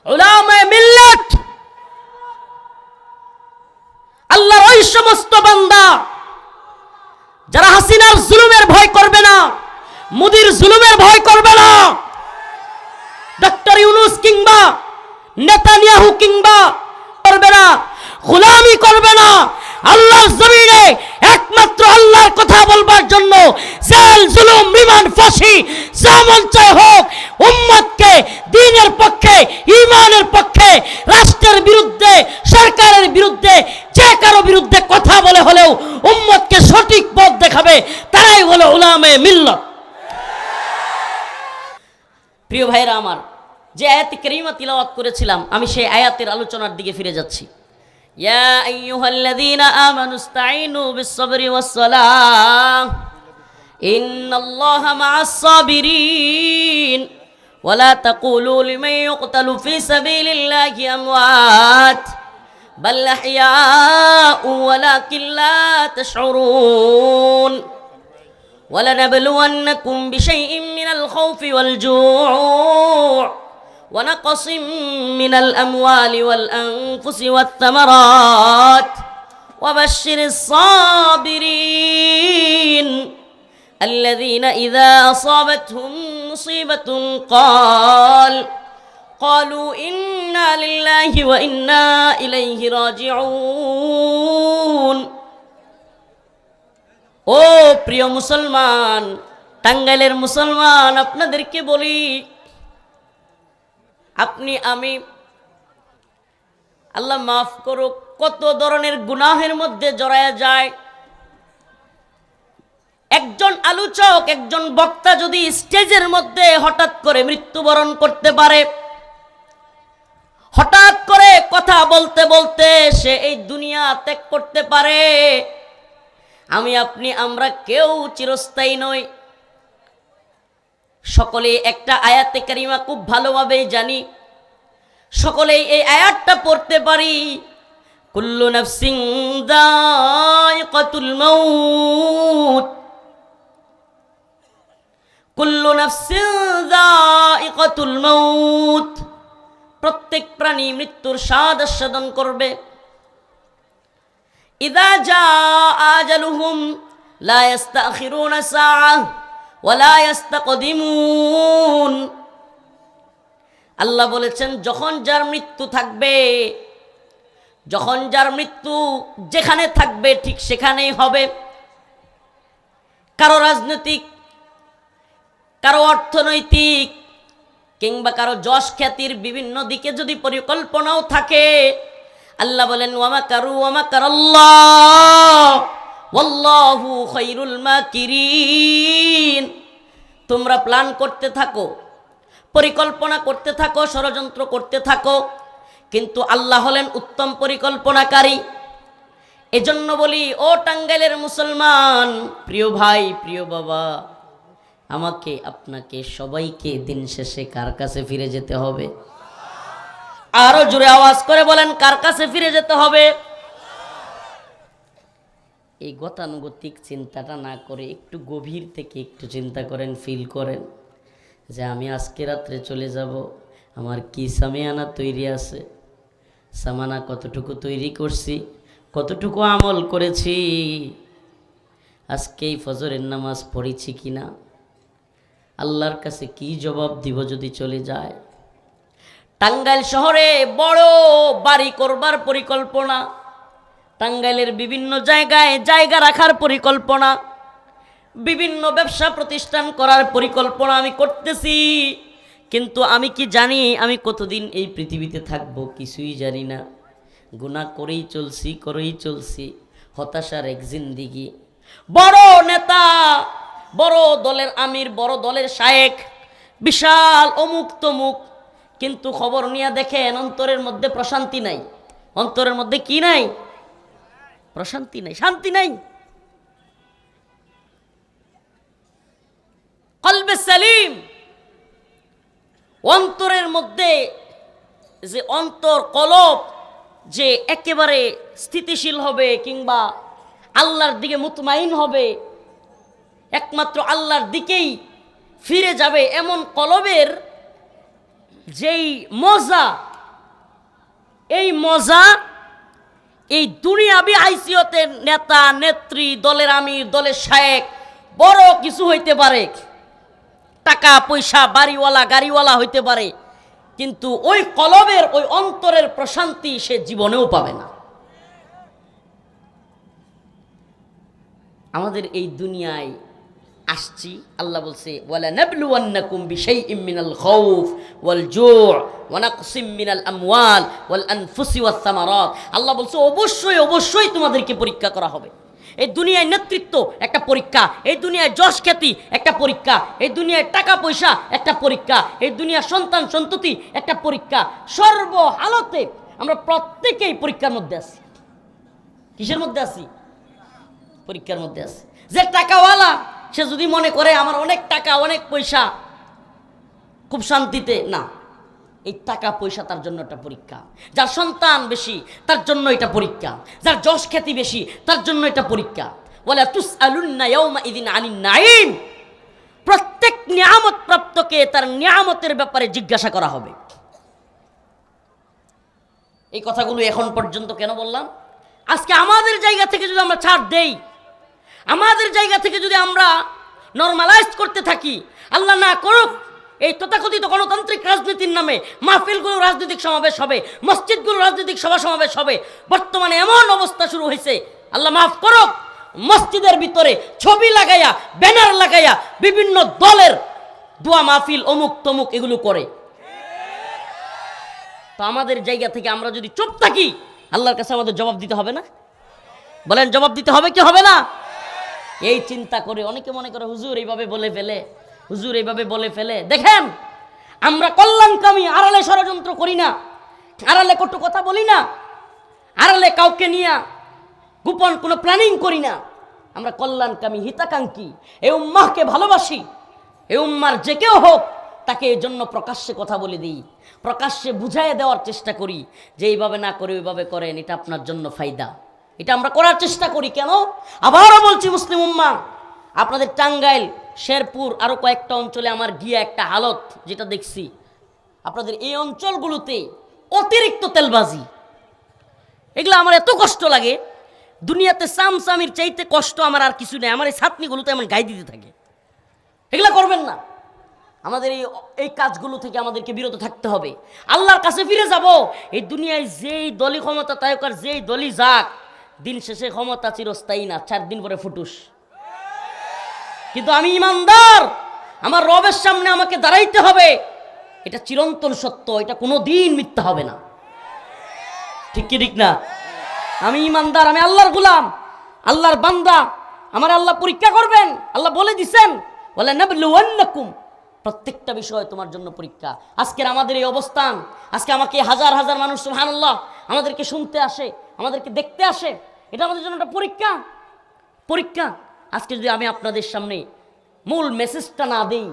উলামায়ে মিল্লাত, আল্লাহর ওই সমস্ত বান্দা যারা হাসিনার জুলুমের ভয় করবে না, মোদির জুলুমের ভয় করবে না, ডক্টর ইউনূস কিংবা নেতানিয়াহু কিংবা করবে না, গোলামি করবে না। আল্লাহর জমিনে একমাত্র আল্লাহর কথা বলবার জন্য জেল, জুলুম, রিমান্ড, ফাঁসি যা মন চায় হোক, উম্মতকে দ্বীনের পক্ষে, ঈমানের পক্ষে, রাষ্ট্রের বিরুদ্ধে, সরকারের বিরুদ্ধে, যে কারো বিরুদ্ধে কথা বলে হলেও উম্মতকে সঠিক পথ দেখাবে, তারাই হলো উলামায়ে মিল্লাত। প্রিয় ভাইরা আমার, যে আয়াতে কারিমা তিলাওয়াত করেছিলাম, আমি সেই আয়াতের আলোচনার দিকে ফিরে যাচ্ছি। ইয়া আইয়ুহাল্লাযীনা আমানু ইসতাঈনু বিস-সাবরি ওয়াস-সালাহ ইন্নাল্লাহা মা'আস-সাবিরিন ওয়া লা তাকুলু লিমান ইউকতালু ফী সাবিলিল্লাহি আমওয়াত বাল আহইয়াউ ওয়ালাকিন লা তাশউরুন ওয়ালানাবলুওয়ান্নাকুম বিশাইইন মিনাল খাউফি ওয়াল জুউ' ونقص من الأموال والأنفس والثمرات وبشر الصابرين الذين إذا أصابتهم مصيبة قالوا إنا لله وإنا إليه راجعون। ও প্রিয় মুসলমান, টাঙ্গাইলের মুসলমান, আপনাদেরকে বলি, আপনি আমি, আল্লাহ মাফ করুক, কত ধরনের গুনাহের মধ্যে জড়ায়া যায়। একজন আলোচক, একজন বক্তা যদি স্টেজের মধ্যে হঠাৎ করে মৃত্যুবরণ করতে পারে, হঠাৎ করে কথা বলতে বলতে সে এই দুনিয়া ত্যাগ করতে পারে, আমি আপনি আমরা কেউ চিরস্থায়ী নই। সকলেই একটা আয়াতে কারিমা খুব ভালোভাবেই জানি, সকলেই এই আয়াতটা পড়তে পারি, কুল্লু নাফসিন যায়িকাতুল মাউত, কুল্লু নাফসিন যায়িকাতুল মাউত, প্রত্যেক প্রাণী মৃত্যুর স্বাদ আস্বাদন করবে। ইযা জাআ আজালুহুম লা ইস্তাখিরুনা সাআহ ওয়ালা ইস্তাকদিমুন। আল্লাহ বলেছেন, যখন যার মৃত্যু থাকবে, যখন যার মৃত্যু যেখানে থাকবে ঠিক সেখানেই হবে। কারো রাজনৈতিক, কারো অর্থনৈতিক কিংবা কারো যশ খ্যাতির বিভিন্ন দিকে যদি পরিকল্পনাও থাকে, আল্লাহ বলেন ওয়া মাকারু ওয়া মাকারাল্লাহ ওয়াল্লাহু খায়রুল মাকিরিন। তোমরা প্ল্যান করতে থাকো, পরিকল্পনা করতে থাকো, ষড়যন্ত্র করতে থাকো, কিন্তু আল্লাহ হলেন উত্তম পরিকল্পনাকারী। এজন্য বলি, ও টাঙ্গাইলের মুসলমান, প্রিয় ভাই, প্রিয় বাবা, আমাকে আপনাকে সবাইকে দিন শেষে কার কাছে ফিরে যেতে হবে? আরো জোরে আওয়াজ করে বলেন, কার কাছে ফিরে যেতে হবে? এই গতানুগতিক চিন্তাটা না করে একটু গভীর থেকে একটু চিন্তা করেন, ফিল করেন যে আমি আজকে রাত্রে চলে যাব, আমার কি সামিয়ানা তৈরি আছে, সামানা কতটুকু তৈরি করছি, কতটুকু আমল করেছি, আজকেই ফজরের নামাজ পড়েছি কিনা, আল্লাহর কাছে কি জবাব দিব যদি চলে যায়। টাঙ্গাইল শহরে বড় বাড়ি করবার পরিকল্পনা, টাঙ্গাইলের বিভিন্ন জায়গায় জায়গা রাখার পরিকল্পনা, বিভিন্ন ব্যবসা প্রতিষ্ঠান করার পরিকল্পনা আমি করতেছি, কিন্তু আমি কি জানি আমি কতদিন এই পৃথিবীতে থাকবো? কিছুই জানি না। গুনাহ করেই চলছি, হতাশার এক জিন্দিগি। বড় নেতা, বড় দলের আমির, বড় দলের শায়েখ, বিশাল অমুক তমুক, কিন্তু খবর নিয়ে দেখেন অন্তরের মধ্যে প্রশান্তি নাই। অন্তরের মধ্যে কি নাই? প্রশান্তি নাই, শান্তি নাই। কলবে সালিম, অন্তরের মধ্যে যে অন্তর কলব যে একেবারে স্থিতিশীল হবে কিংবা আল্লাহর দিকে মুতমাইন হবে, একমাত্র আল্লাহর দিকেই ফিরে যাবে, এমন কলবের যেই মজা এই মজা এই দুনিয়াবি হাইসিয়তের নেতা নেত্রী, দলের আমির, দলের শায়েখ বড় কিছু হইতে পারে, টাকা পয়সা বাড়িওয়ালা গাড়িওয়ালা হইতে পারে, কিন্তু ওই কলবের ওই অন্তরের প্রশান্তি সে জীবনেও পাবে না। আমাদের এই দুনিয়ায় আসছি, আল্লাহ বলছে ওয়ালা নাবলুওয়ান্নাকুম বিশাইইম মিনাল খাউফ ওয়াল জু' ওয়া নাকসিম মিনাল আমওয়াল ওয়াল আনফুসি ওয়াস সামারাত। আল্লাহ বলছে অবশ্যই অবশ্যই তোমাদেরকে পরীক্ষা করা হবে। এই দুনিয়ায় নেতৃত্ব একটা পরীক্ষা, এই দুনিয়ায় যশ খ্যাতি একটা পরীক্ষা, এই দুনিয়ায় টাকা পয়সা একটা পরীক্ষা, এই দুনিয়ার সন্তান সন্ততি একটা পরীক্ষা। সর্ব হালতে আমরা প্রত্যেকেই পরীক্ষার মধ্যে আছি। কিসের মধ্যে আছি? পরীক্ষার মধ্যে আছি। যে টাকাওয়ালা সে যদি মনে করে আমার অনেক টাকা অনেক পয়সা খুব শান্তিতে, না, এই টাকা পয়সা তার জন্য একটা পরীক্ষা। যার সন্তান বেশি তার জন্য এটা পরীক্ষা, যার যশ খ্যাতি বেশি তার জন্য এটা পরীক্ষা। ওয়ালা তুসআলুন্না ইয়াউমাইযিন আনিন নাঈম। প্রত্যেক নিয়ামত প্রাপ্তকে তার নিয়ামতের ব্যাপারে জিজ্ঞাসা করা হবে। এই কথাগুলো এখন পর্যন্ত কেন বললাম? আজকে আমাদের জায়গা থেকে যদি আমরা ছাড় দেই, আমাদের জায়গা থেকে যদি আমরা নরমালাইজ করতে থাকি, আল্লাহ না করুক এই তথাকথিত গণতান্ত্রিক রাজনীতির নামে মাহফিলগুলো রাজনৈতিক সমাবেশ হবে, মসজিদগুলো রাজনৈতিক সভা সমাবেশ হবে। বর্তমানে এমন অবস্থা শুরু হয়েছে, আল্লাহ মাফ করুক, মসজিদের ভিতরে ছবি লাগাইয়া ব্যানার লাগাইয়া বিভিন্ন দলের দোয়া মাহফিল অমুক তমুক এগুলো করে। তো আমাদের জায়গা থেকে আমরা যদি চুপ থাকি, আল্লাহর কাছে আমাদের জবাব দিতে হবে না? বলেন, জবাব দিতে হবে কি হবে না? এই চিন্তা করে অনেকে মনে করে হুজুর এইভাবে বলে ফেলে, হুজুর এইভাবে বলে ফেলে। দেখেন, আমরা কল্যাণকামী, আড়ালে ষড়যন্ত্র করি না, আড়ালে কটু কথা বলি না, আড়ালে কাউকে নিয়ে গোপন কোনো প্ল্যানিং করি না। আমরা কল্যাণকামী, হিতাকাঙ্ক্ষী, এই উম্মাহকে ভালোবাসি। এই উম্মার যে কেউ হোক তাকে এই জন্য প্রকাশ্যে কথা বলে দিই, প্রকাশ্যে বুঝাইয়ে দেওয়ার চেষ্টা করি যে এইভাবে না করে ওইভাবে করেন, এটা আপনার জন্য ফায়দা। এটা আমরা করার চেষ্টা করি। কেন? আবারও বলছি, মুসলিম উম্মাহ, আপনাদের টাঙ্গাইল, শেরপুর, আরও কয়েকটা অঞ্চলে আমার গিয়ে একটা হালত যেটা দেখছি, আপনাদের এই অঞ্চলগুলোতে অতিরিক্ত তেলবাজি, এগুলো আমার এত কষ্ট লাগে। দুনিয়াতে সামসামির চাইতে কষ্ট আমার আর কিছু নেই। আমার এই ছাতনিগুলোতে আমার গায়ে দিতে থাকে। এগুলা করবেন না। আমাদের এই কাজগুলো থেকে আমাদেরকে বিরত থাকতে হবে। আল্লাহর কাছে ফিরে যাব। এই দুনিয়ায় যেই দলই ক্ষমতা তাই হোক, যেই দলই যাক, দিন শেষে ক্ষমতা চিরস্থায়ী না, 4 দিন পরে ফুটুস। কিন্তু আমি ইমানদার, আমার রবের সামনে আমাকে দাঁড়াইতে হবে, এটা চিরন্তন সত্য, এটা কোনো দিন মিথ্যা হবে না। ঠিক কি ঠিক না? আমি ইমানদার, আমি আল্লাহর গোলাম, আল্লাহর বান্দা। আমার আল্লাহ পরীক্ষা করবেন। আল্লাহ বলে দিছেন ওয়ালা নাবলুওয়ান্নাকুম, প্রত্যেকটা বিষয় তোমার জন্য পরীক্ষা। আজকের আমাদের এই অবস্থান, আজকে আমাকে হাজার হাজার মানুষ সুবহানাল্লাহ আমাদেরকে শুনতে আসে, আমাদেরকে দেখতে আসে, এটা আমাদের জন্য একটা পরীক্ষা। পরীক্ষা। আজকে যদি আমি আপনাদের সামনে মূল মেসেজটা না দেই,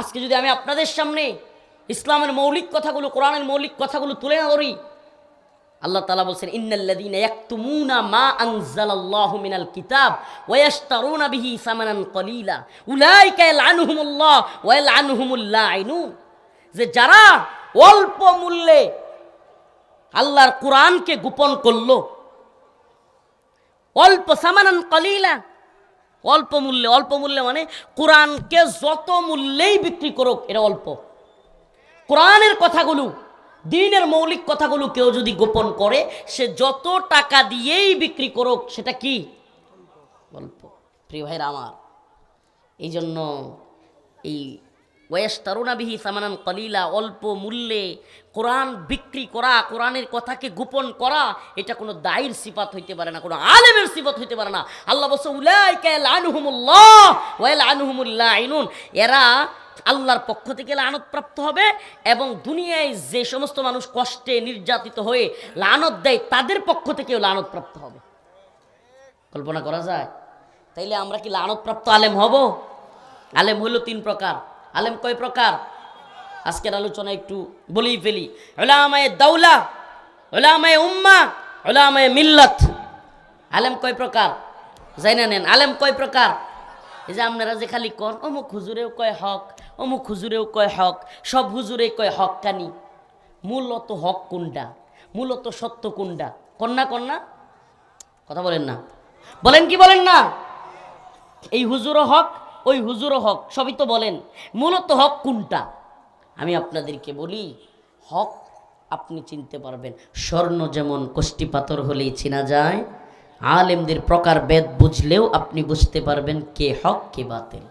আজকে যদি আমি আপনাদের সামনে ইসলামের মৌলিক কথাগুলো, কোরআনের মৌলিক কথাগুলো তুলে না ধরি, আল্লাহ তাআলা বলছেন ইন্নাল্লাযীনা ইয়াকতুমুনা মা আনজালাল্লাহু মিনাল কিতাব ওয়া ইয়াশতারুনা বিহি সামানান কলিলা উলাইকা ইয়ালআনুহুমুল্লাহ ওয়া ইয়ালআনুহুমুল লাঈনুন। যে যারা অল্প মূল্যে আল্লাহর কোরআনকে গোপন করলো, অল্প সামানান কলিলা, অল্প মূল্যে, অল্প মূল্যে মানে কোরআনকে যত মূল্যেই বিক্রি করুক এটা অল্প। কোরআনের কথাগুলো, দ্বীনের মৌলিক কথাগুলো কেউ যদি গোপন করে, সে যত টাকা দিয়েই বিক্রি করুক সেটা কি? অল্প। প্রিয় ভাইরা আমার, এই জন্য এই ওয়ায়াশতারুনা বিহি সামানান কলিলা, অল্প মূল্যে কোরআন বিক্রি করা, কোরআনের কথাকে গোপন করা, এটা কোনো দায়ীর সিফাত হইতে পারে না, কোনো আলেমের সিফাত হইতে পারে না। আল্লাহ বলছে উলাইকা ইয়ালআনুহুমুল্লাহ ওয়া ইয়ালআনুহুমুল লাঈনুন, এরা আল্লাহর পক্ষ থেকে লানত প্রাপ্ত হবে, এবং দুনিয়ায় যে সমস্ত মানুষ কষ্টে নির্যাতিত হয়ে লানত দেয় তাদের পক্ষ থেকেও লানত প্রাপ্ত হবে। কল্পনা করা যায়? তাইলে আমরা কি লানত প্রাপ্ত আলেম হব? আলেম হইল 3 প্রকার। আলেম কয় প্রকার? আজকের আলোচনা একটু বলেই ফেলি। উলামায়ে দাওলা, উলামায়ে উম্মাহ, উলামায়ে মিল্লাত। আলেম কয় প্রকার? জানা নেন আলেম কয় প্রকার? এই যে আপনারা যে খালি কন অমুক হুজুরেও কয় হক, অমুক হুজুরেও কয় হক, সব হুজুরে কয় হক কানি। মূলত হক কোনটা? মূলত সত্য কোনটা? কন্যা কন্যা কথা বলেন না, বলেন কি বলেন না? এই হুজুরও হক, ওই হুজুরও হক, সবই তো বলেন, মূলত হক কোনটা? আমি আপনাদেরকে বলি, হক আপনি চিনতে পারবেন। স্বর্ণ যেমন কষ্টি পাথর হলেই চেনা যায়, আলেমদের প্রকার বেদ বুঝলেও আপনি বুঝতে পারবেন কে হক কে বাতিল।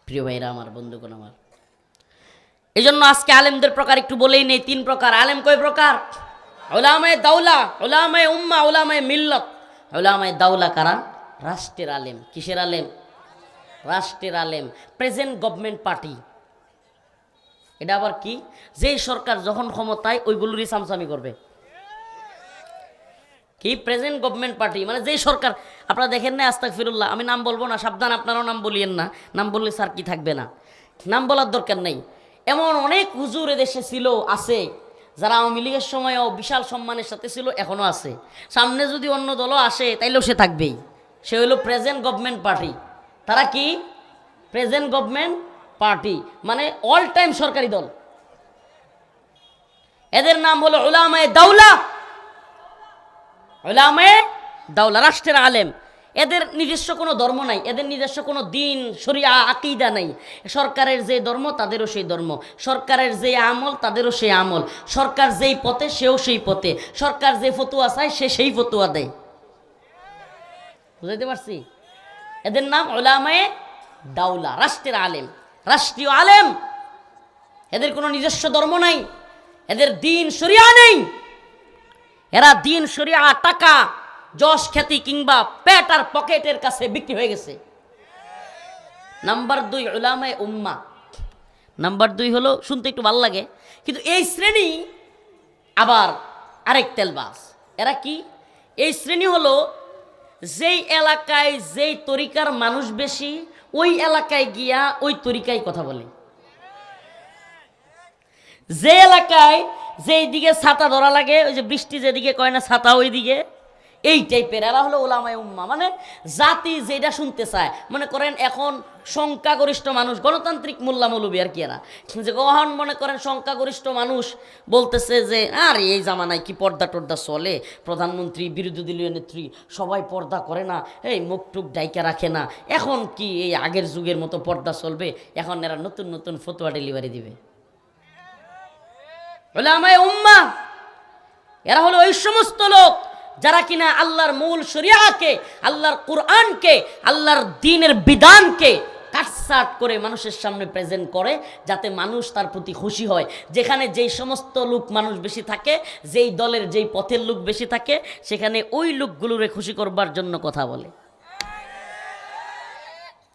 প্রিয় ভাইরা আমার, বন্ধুগণ আমার, এই জন্য আজকে আলেমদের প্রকার একটু বলেই নেই। 3 প্রকার আলেম। কয় প্রকার? উলামায়ে দাওলা, উলামায়ে উম্মাহ, উলামায়ে মিল্লাত। উলামায়ে দাওলা কারা? রাষ্ট্রের আলেম। কিসের আলেম? রাষ্ট্রের আলেম। প্রেজেন্ট গভর্নমেন্ট পার্টি, এটা আবার কি? যেই সরকার যখন ক্ষমতায় ওইগুলোরই সামসামি করবে। কি প্রেজেন্ট গভর্নমেন্ট পার্টি মানে যেই সরকার, আপনারা দেখেন না, আস্তাগফিরুল্লাহ, আমি নাম বলবো না, সাবধান, আপনারাও নাম বলিয়েন না, নাম বললে স্যার কি থাকবে না, নাম বলার দরকার নেই। এমন অনেক হুজুর এদেশে ছিল, আছে, যারা আওয়ামী লীগের সময়ও বিশাল সম্মানের সাথে ছিল, এখনও আছে। সামনে যদি অন্য দলও আসে তাইলেও সে থাকবেই। সে হলো প্রেজেন্ট গভর্নমেন্ট পার্টি। তারা কি? প্রেজেন্ট গভর্নমেন্ট পার্টি, মানে অল টাইম সরকারি দল। এদের নাম হলো উলামায়ে দাওলা। উলামায়ে দাওলা রাষ্ট্রের আলেম। এদের নিজস্ব কোনো ধর্ম নাই, এদের নিজস্ব কোনো দিন, শরিয়া, আকীদা নাই। সরকারের যে ধর্ম তাদেরও সেই ধর্ম, সরকারের যে আমল তাদেরও সেই আমল, সরকার যেই পথে সেও সেই পথে, সরকার যে ফতুয়া চায় সে সেই ফতুয়া দেয়। বুঝাইতে পারছি? এদের নাম উলামায়ে দাওলা, রাষ্ট্রের আলেম, রাষ্ট্রীয় আলেম। এদের কোনো নিজস্ব ধর্ম নাই, এদের দিন শরিয়া নেই। এরা দিন শরিয়া টাকা, যশ খ্যাতি কিংবা পেট আর পকেটের কাছে বিক্রি হয়ে গেছে। নাম্বার 2 উলামায়ে উম্মাহ। নাম্বার 2 হলো, শুনতে একটু ভালো লাগে কিন্তু এই শ্রেণী আবার আরেক তেলবাজ। এরা কি? এই শ্রেণী হলো যেই এলাকায় যেই তরিকার মানুষ বেশি, ওই এলাকায় গিয়া ওই তরিকায় কথা বলে। যে এলাকায় যেই দিকে ছাতা ধরা লাগে, ওই যে বৃষ্টি যেদিকে কয় না ছাতা, ওই দিকে, এই টাইপের এরা হলো উলামায়ে উম্মাহ। মানে জাতি যেটা শুনতে চায়, মনে করেন এখন সংখ্যাগরিষ্ঠ মানুষ, গণতান্ত্রিক মোল্লা মৌলবী আর কি, এরা যে কখন মনে করেন সংখ্যাগরিষ্ঠ মানুষ বলতেছে যে আর এই জামানায় কি পর্দা টর্দা চলে, প্রধানমন্ত্রী, বিরোধী দলীয় নেত্রী সবাই পর্দা করে না, এই মুখ টুক ডাইকা রাখে না, এখন কি এই আগের যুগের মতো পর্দা চলবে? এখন এরা নতুন নতুন ফতোয়া ডেলিভারি দিবে। উলামায়ে উম্মাহ এরা হলো ওই সমস্ত লোক যারা কিনা আল্লাহর মূল শরিয়াকে, আল্লাহর কোরআনকে, আল্লাহর দ্বীনের বিধানকে কাটছাট করে মানুষের সামনে প্রেজেন্ট করে, যাতে মানুষ তার প্রতি খুশি হয়। যেখানে যেই সমস্ত লোক মানুষ বেশি থাকে, যেই দলের যেই পথের লোক বেশি থাকে, সেখানে ওই লোকগুলোরে খুশি করবার জন্য কথা বলে।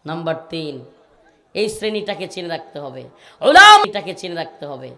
নাম্বার 3, এই শ্রেণীটাকে চিনে রাখতে হবে, উলামাটাকে চিনে রাখতে হবে।